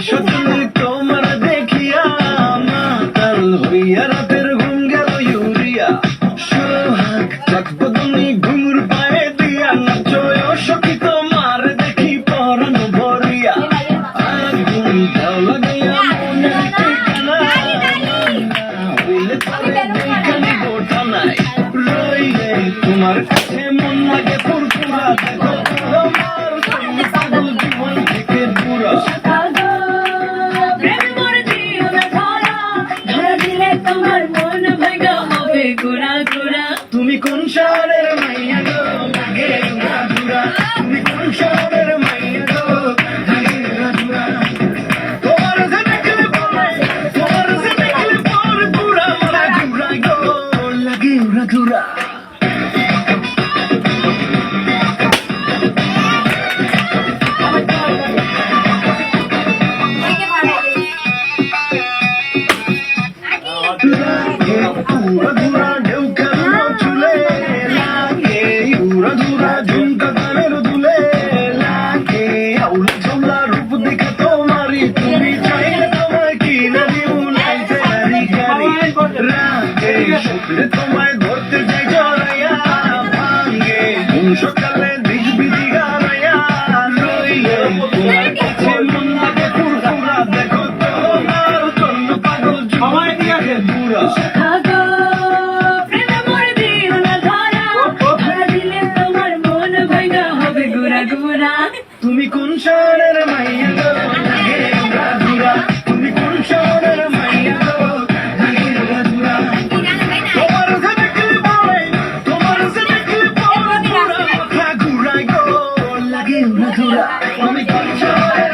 সজনী তোমার দেখিয়া মাতাল হইয়া রাতের ঘুম গেল ইউরিয়া সোহাগ থাকবো তুমি ঘুমুর পায়ে দিয়া নাচো সখী তোমার দেখি পরানো ভরিয়া আগুন দাও লাগাইয়া মনে ঠিকানা হইলে পরে বৈজ্ঞানি গোটা নাই রইলে তোমার কাছে মন লাগে ফুরফুরা দেখো তোমার পাগল জীবন থেকে পুরা তুমি কোন শহরের মাইয়া গো লাগে ঘুরা ঘুরা তুমি কোন শহরের মাইয়া গো লাগে ঘুরা ঘুরা তোমার যে দেখলে পরে পুরা মারা ঘুরা গো লাগে ঘুরা ঘুরা পুরা ঘুরা ঢেউ খেলো চুলে লাগে উড়া ধুরা ঝুমকা গানের দুলে লাগে আউলা ঝোলা রূপ দেখে তোমারি তুমি চাইলে তোমায় কি না দিউ নাইতে গাড়ি গাড়ি রাতে শুকলে তোমায় ধরতে যাই জড়াইয়া ভাঙ্গে ঘুম সকালে দিক বিধি গাড়াইয়া রইলে তোমার কাছে মন লাগে ফুরফুরা দেখো তোমার জন্য পাগল সবাই দিয়াছে পুরা তুমি কোন শহরের মাইয়া গো লাগে ঘুরা ঘুরা তুমি কোন শহরের মাইয়া গো লাগে ঘুরা ঘুরা তোমার যে দেখলে পরে পুরা মাথা ঘুরাই গো লাগে ঘুরা ঘুরা তুমি কোন শহরের